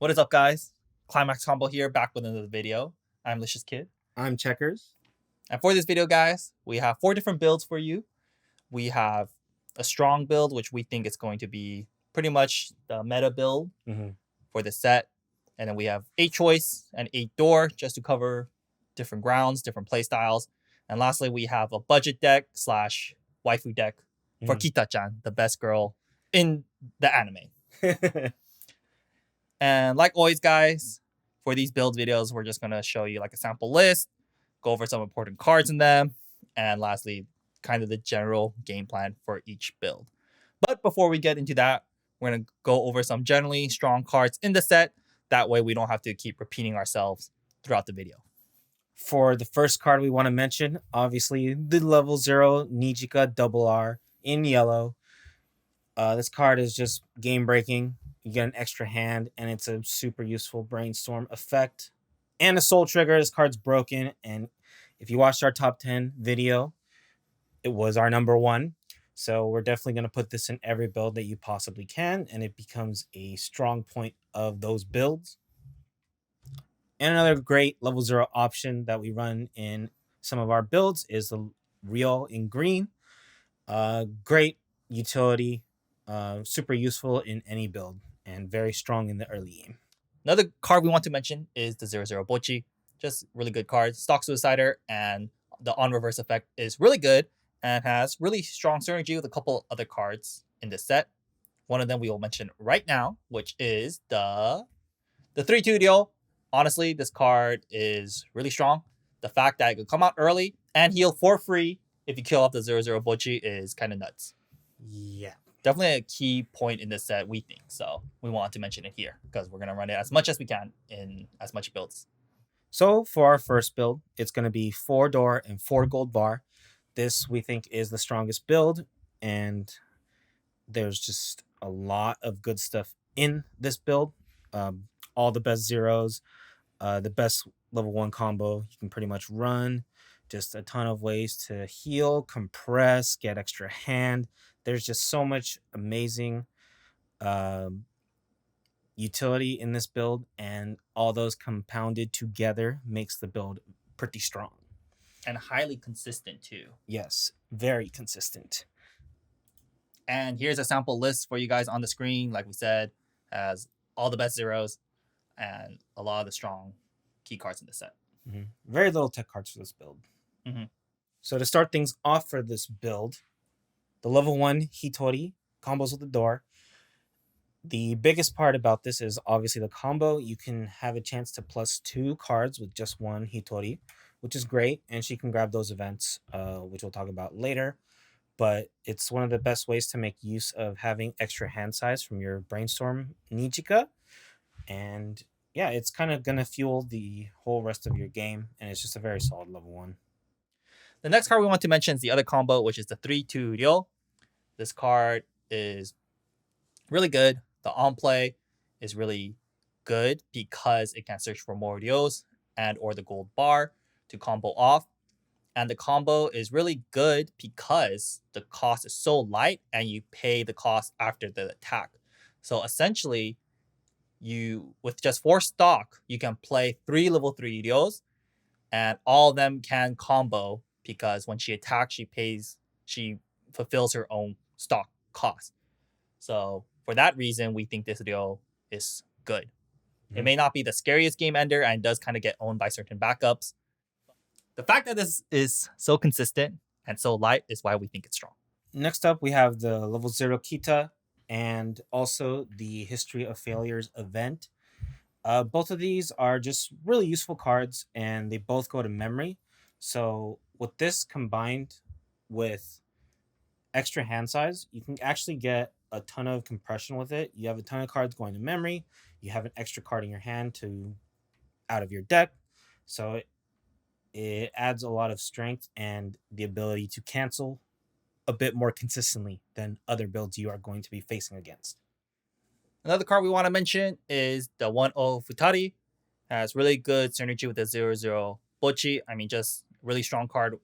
What is up, guys? ClimaxCombo here, back with another video. I'm Licious Kid. I'm Checkers. And for this video, guys, we have 4 different builds for you. We have a strong build, which we think is going to be pretty much the meta build for the set. And then we have 8 choice and 8 door, just to cover different grounds, different play styles. And lastly, we have a budget deck / waifu deck for Kita-chan, the best girl in the anime. And like always, guys, for these build videos, we're just going to show you like a sample list, go over some important cards in them, and lastly, kind of the general game plan for each build. But before we get into that, we're going to go over some generally strong cards in the set. That way we don't have to keep repeating ourselves throughout the video. For the first card we want to mention, obviously the level 0 Nijika Double R in yellow. This card is just game breaking. You get an extra hand, and it's a super useful brainstorm effect. And a soul trigger. This card's broken, and if you watched our top 10 video, it was our number 1. So we're definitely going to put this in every build that you possibly can, and it becomes a strong point of those builds. And another great level 0 option that we run in some of our builds is the Real in green. Great utility, super useful in any build, and very strong in the early game. Another card we want to mention is the 0/0 Bocchi. Just really good card. Stock Suicider, and the on-reverse effect is really good and has really strong synergy with a couple other cards in this set. One of them we will mention right now, which is the 3/2 deal. Honestly, this card is really strong. The fact that it could come out early and heal for free if you kill off the 0/0 Bocchi is kind of nuts. Yeah. Definitely a key point in this set, we think. So we want to mention it here because we're going to run it as much as we can in as much builds. So for our first build, it's going to be 4 door and 4 gold bar. This we think is the strongest build, and there's just a lot of good stuff in this build. All the best zeros, the best level 1 combo you can pretty much run. Just a ton of ways to heal, compress, get extra hand. There's just so much amazing utility in this build, and all those compounded together makes the build pretty strong. And highly consistent too. Yes, very consistent. And here's a sample list for you guys on the screen. Like we said, has all the best zeros and a lot of the strong key cards in the set. Very little tech cards for this build. So to start things off for this build, the level 1 Hitori combos with the door. The biggest part about this is obviously the combo. You can have a chance to plus 2 cards with just 1 Hitori, which is great. And she can grab those events, which we'll talk about later. But it's one of the best ways to make use of having extra hand size from your Brainstorm Nijika. And yeah, it's kind of going to fuel the whole rest of your game. And it's just a very solid level 1. The next card we want to mention is the other combo, which is the 3/2 Ryo. This card is really good. The on-play is really good because it can search for more Ryos and or the gold bar to combo off. And the combo is really good because the cost is so light and you pay the cost after the attack. So essentially, you with just 4 stock, you can play 3 level 3 Ryos, and all of them can combo because when she attacks, she fulfills her own stock cost. So for that reason, we think this Ryo is good. It may not be the scariest game ender and does kind of get owned by certain backups. The fact that this is so consistent and so light is why we think it's strong. Next up, we have the level 0 Kita and also the History of Failures event. Both of these are just really useful cards, and they both go to memory. So with this combined with extra hand size, you can actually get a ton of compression with it. You have a ton of cards going to memory. You have an extra card in your hand to out of your deck. So it adds a lot of strength and the ability to cancel a bit more consistently than other builds you are going to be facing against. Another card we want to mention is the 1/0 Futari. Has really good synergy with the 0/0 Bocchi. I mean, just really strong card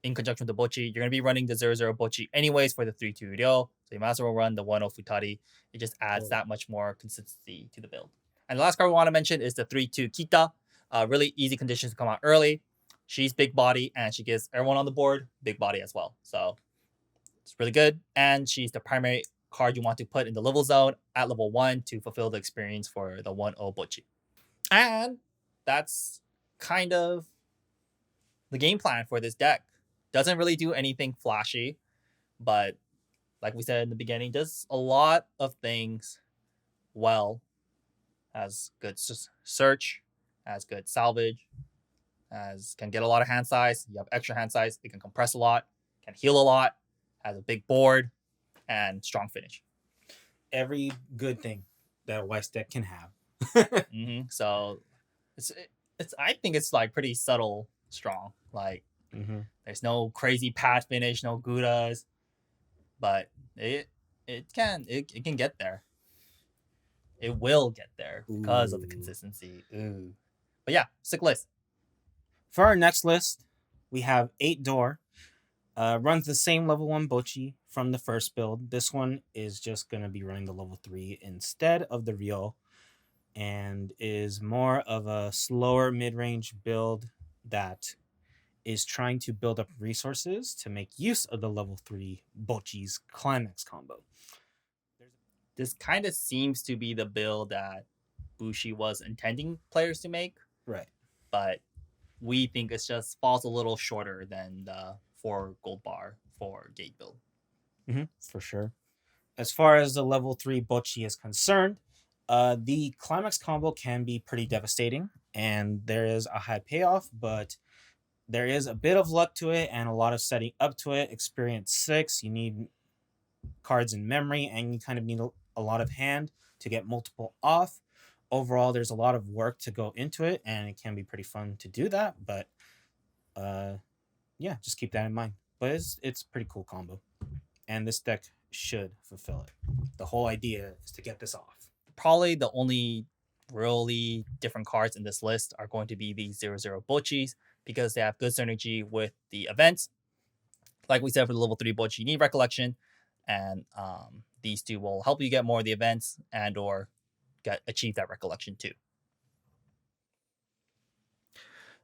in conjunction with the Bocchi. You're going to be running the 0/0 Bocchi anyways for the 3/2 Ryo. So you might as well run the 1/0 Futari. It just adds that much more consistency to the build. And the last card we want to mention is the 3-2 Kita. Really easy conditions to come out early. She's big body, and she gives everyone on the board big body as well. So it's really good. And she's the primary card you want to put in the level zone at level 1 to fulfill the experience for the 1-0 Bocchi. And that's kind of the game plan for this deck. Doesn't really do anything flashy, but like we said in the beginning, does a lot of things well. Has good search, has good salvage, can get a lot of hand size. You have extra hand size. It can compress a lot, can heal a lot, has a big board, and strong finish. Every good thing that a Weiß deck can have. So it's I think it's like pretty subtle strong. Like there's no crazy pad finish, no Goudas, but it can get there. It will get there because of the consistency. But yeah, sick list. For our next list, we have 8 Door. Runs the same level 1 Bocchi from the first build. This one is just going to be running the level 3 instead of the Real, and is more of a slower mid-range build that is trying to build up resources to make use of the level 3 Bocchi's Climax combo. This kind of seems to be the build that Bushi was intending players to make. Right. But we think it just falls a little shorter than the 4 gold bar for gate build. For sure. As far as the level 3 Bocchi is concerned, the Climax combo can be pretty devastating, and there is a high payoff, but there is a bit of luck to it and a lot of setting up to it. Experience 6, you need cards in memory, and you kind of need a lot of hand to get multiple off. Overall, there's a lot of work to go into it, and it can be pretty fun to do that, but yeah, just keep that in mind. But it's a pretty cool combo, and this deck should fulfill it. The whole idea is to get this off. Probably the only really different cards in this list are going to be the 0-0 Bocchis, because they have good synergy with the events. Like we said, for the level 3 Bocchi, you need Recollection, and these two will help you get more of the events and or achieve that Recollection too.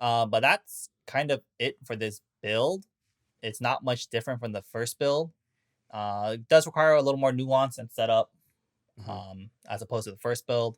But that's kind of it for this build. It's not much different from the first build. It does require a little more nuance and setup as opposed to the first build.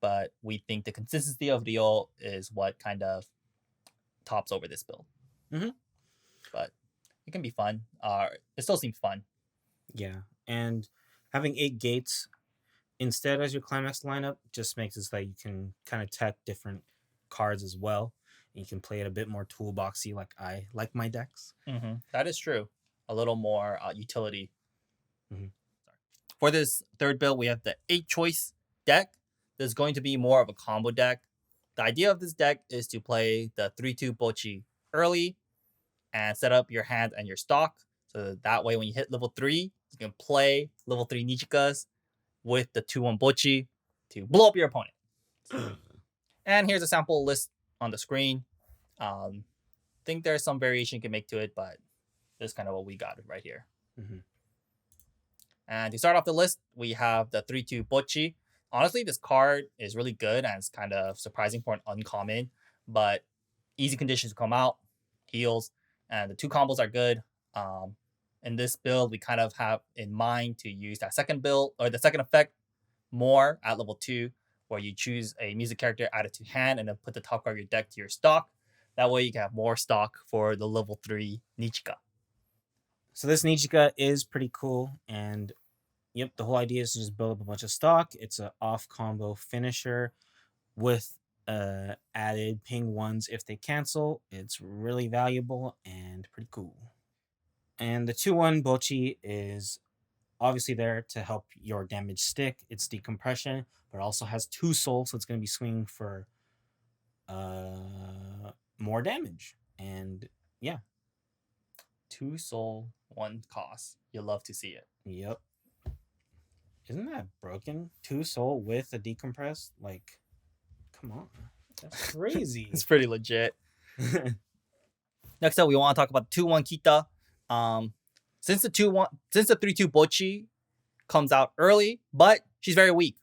But we think the consistency of Rio is what kind of tops over this build. But it can be fun. It still seems fun. Yeah, and having 8 gates instead as your Climax lineup just makes it so that you can kind of tech different cards as well. And you can play it a bit more toolboxy, like I like my decks. That is true. A little more utility. For this third build, we have the 8-choice deck. There's going to be more of a combo deck. The idea of this deck is to play the 3-2 Bocchi early and set up your hand and your stock. So that way, when you hit level 3, you can play level 3 Nijikas with the 2-1 Bocchi to blow up your opponent. And here's a sample list on the screen. Think there's some variation you can make to it, but this is kind of what we got right here. And to start off the list, we have the 3-2 Bocchi. Honestly, this card is really good and it's kind of surprising for an uncommon, but easy conditions to come out, heals, and the 2 combos are good. In this build, we kind of have in mind to use that second build or the second effect more at level 2, where you choose a music character, add it to hand, and then put the top card of your deck to your stock. That way you can have more stock for the level 3 Nichika. So this Nichika is pretty cool, and yep, the whole idea is to just build up a bunch of stock. It's an off combo finisher with added ping 1s if they cancel. It's really valuable and pretty cool. And the 2-1 Bocchi is obviously there to help your damage stick. It's decompression, but also has 2 souls, so it's going to be swinging for more damage. And yeah. 2 soul, 1 cost. You'll love to see it. Yep. Isn't that broken? 2 soul with a decompress? Like, come on. That's crazy. It's pretty legit. Next up, we want to talk about 2-1 Kita. Since the 3-2 Bocchi comes out early, but she's very weak.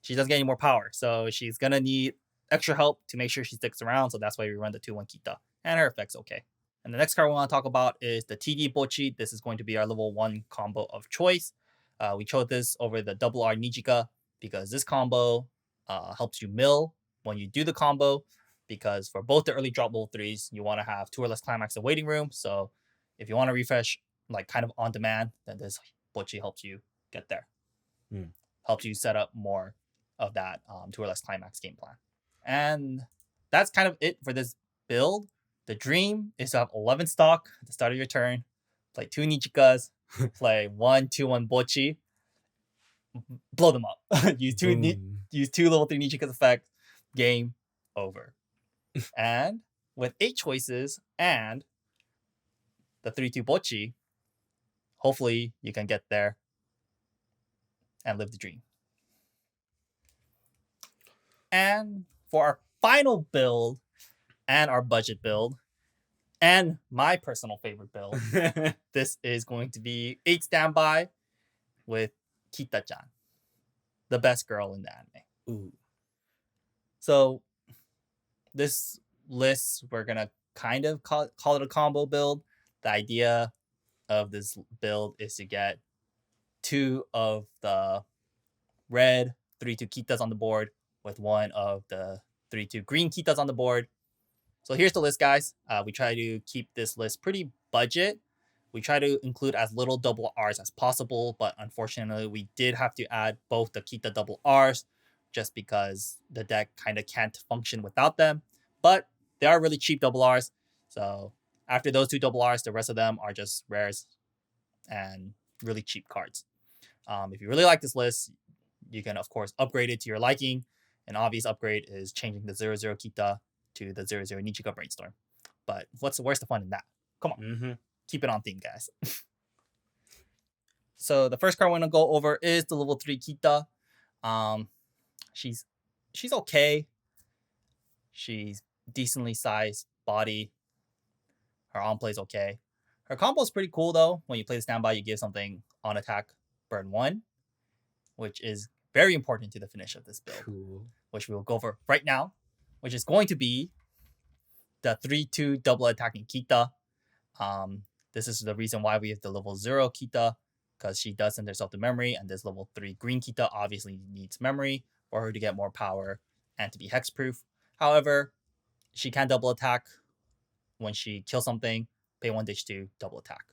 she doesn't get any more power. So she's going to need extra help to make sure she sticks around. So that's why we run the 2-1 Kita. And her effect's okay. And the next card we want to talk about is the TD Bocchi. This is going to be our level 1 combo of choice. We chose this over the double R Nijika because this combo helps you mill when you do the combo. Because for both the early drop level 3s, you want to have 2 or less climax in waiting room. So if you want to refresh like kind of on demand, then this Bocchi helps you get there. Helps you set up more of that 2 or less climax game plan. And that's kind of it for this build. The dream is to have 11 stock at the start of your turn, play 2 Nichikas, play 1 2-1 Bocchi, blow them up. use two level 3 Nichikas effect, game over. And with 8 choices and the 3-2 Bocchi, hopefully you can get there and live the dream. And for our final build and our budget build and my personal favorite build, this is going to be 8 standby with Kita-chan, the best girl in the anime. Ooh. So this list, we're going to kind of call it a combo build. The idea of this build is to get 2 of the red 3-2 Kitas on the board with 1 of the 3-2 green Kitas on the board. So here's the list, guys. We try to keep this list pretty budget. We try to include as little double Rs as possible, but unfortunately, we did have to add both the Kita double Rs just because the deck kind of can't function without them. But they are really cheap double Rs. So after those 2 double Rs, the rest of them are just rares and really cheap cards. If you really like this list, you can, of course, upgrade it to your liking. An obvious upgrade is changing the 0-0 Kita to the 0-0 Nichika Brainstorm. But where's the fun in that? Come on. Keep it on theme, guys. So the first card I want to go over is the level 3 Kita. She's okay. She's decently sized body. Her on play is okay. Her combo is pretty cool though. When you play the standby, you give something on attack, burn 1, which is very important to the finish of this build. Cool. Which we will go over right now, which is going to be the 3-2 double attacking Kita. This is the reason why we have the level 0 Kita, because she does send herself to memory, and this level 3 green Kita obviously needs memory for her to get more power and to be hexproof. However, she can double attack when she kills something, pay 1 ditch 2, double attack.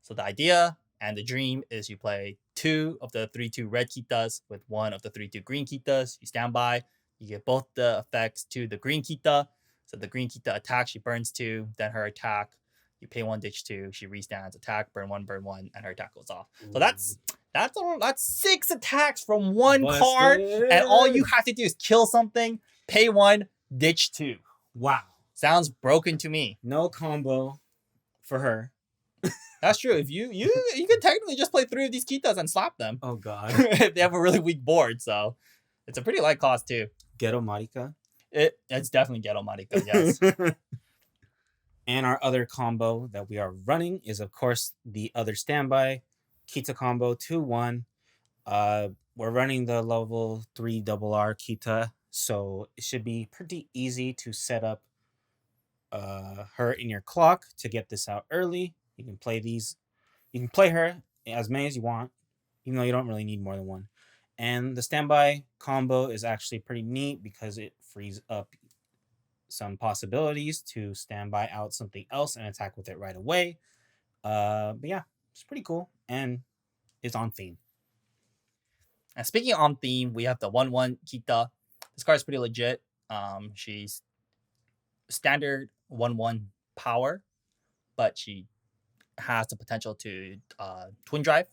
So the idea and the dream is you play 2 of the 3-2 red Kitas with 1 of the 3-2 green Kitas. You stand by, you get both the effects to the green Kita. So the green Kita attack, she burns 2, then her attack, you pay 1 ditch 2, she restands, attack, burn 1, and her attack goes off. Ooh. So that's 6 attacks from 1 card, and all you have to do is kill something, pay 1, ditch 2. Wow. Sounds broken to me. No combo for her. That's true. If you can technically just play 3 of these Kitas and slap them. Oh god. They have a really weak board, so it's a pretty light cost too. Ghetto Marika. It's definitely Ghetto Marika, yes. And our other combo that we are running is, of course, the other standby Kita combo 2-1. We're running the level 3 double R Kita, so it should be pretty easy to set up her in your clock to get this out early. You can play these. You can play her as many as you want, even though you don't really need more than 1. And the standby combo is actually pretty neat because it frees up some possibilities to standby out something else and attack with it right away. But yeah, it's pretty cool and it's on theme. And speaking on theme, we have the 1-1 Kita. This card is pretty legit. She's standard 1-1 power, but she has the potential to twin drive,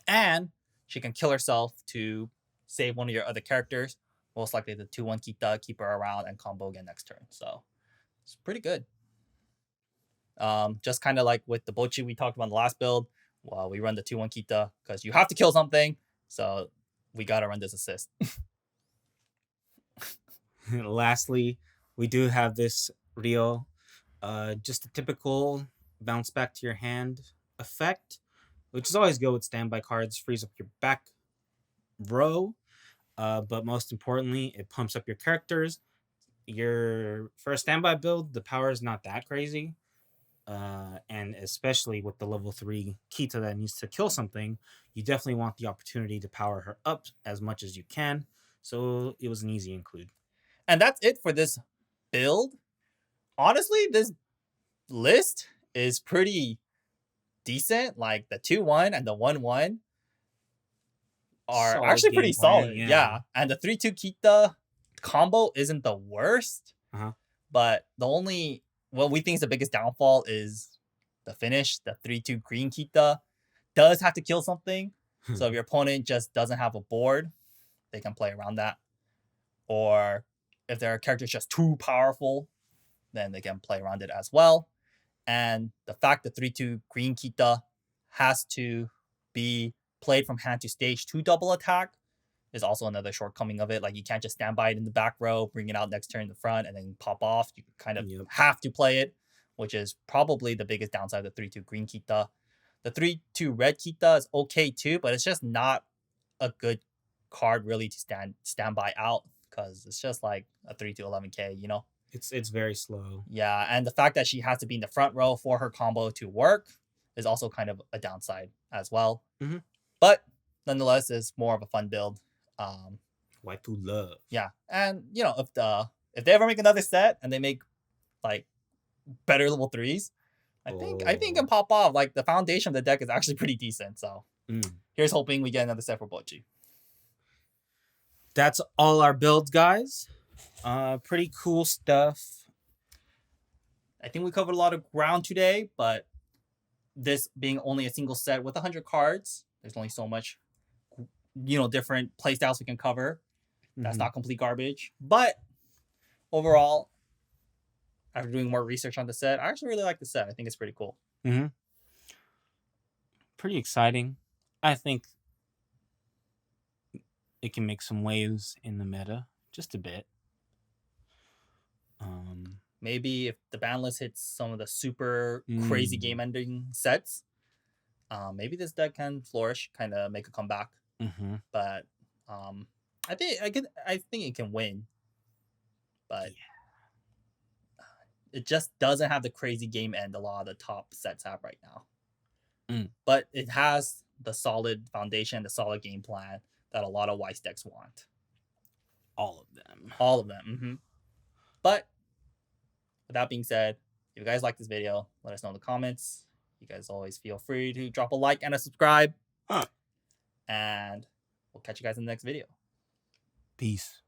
and she can kill herself to save one of your other characters, most likely the 2-1 Kita, keep her around and combo again next turn. So it's pretty good. Just kind of like with the Bocchi we talked about in the last build, well, we run the 2-1 Kita because you have to kill something, so we gotta run this assist. Lastly, we do have this Rio, just a typical bounce back to your hand effect, which is always good with standby cards, frees up your back row. But most importantly, it pumps up your characters. For a standby build, the power is not that crazy. And especially with the level 3 Kita that needs to kill something, you definitely want the opportunity to power her up as much as you can. So it was an easy include. And that's it for this build. Honestly, this list is pretty decent. Like the 2-1 and the 1-1 are Solid actually pretty game plan, solid. yeah. Yeah. And the 3-2 Kita combo isn't the worst. Uh-huh. But the only what we think is the biggest downfall is the finish. The 3-2 green Kita does have to kill something. So if your opponent just doesn't have a board, they can play around that. Or if their character is just too powerful, then they can play around it as well. And the fact that 3-2 green Kita has to be played from hand to stage 2 double attack is also another shortcoming of it. Like you can't just stand by it in the back row, bring it out next turn in the front, and then pop off. You kind of have to play it, which is probably the biggest downside of the 3-2 green Kita. The 3-2 red Kita is okay too, but it's just not a good card really to stand by out because it's just like a 3-2 11k, you know? It's very slow. Yeah, and the fact that she has to be in the front row for her combo to work is also kind of a downside as well. Mhm. But nonetheless, it's more of a fun build. Waifu love. Yeah, and you know if they ever make another set and they make like better level 3s, I think it can pop off. Like the foundation of the deck is actually pretty decent. So here's hoping we get another set for Bocchi. That's all our builds, guys. Pretty cool stuff. I think we covered a lot of ground today, but this being only a single set with 100 cards, there's only so much, different playstyles we can cover. That's not complete garbage. But overall, after doing more research on the set, I actually really like the set. I think it's pretty cool. Pretty exciting. I think it can make some waves in the meta, just a bit. Maybe if the ban list hits some of the super crazy game-ending sets, maybe this deck can flourish, kind of make a comeback. But I think it can win. But it just doesn't have the crazy game end a lot of the top sets have right now. But it has the solid foundation, the solid game plan that a lot of Weiß decks want. All of them. All of them. But with that being said, if you guys like this video, let us know in the comments. You guys always feel free to drop a like and a subscribe. And we'll catch you guys in the next video. Peace.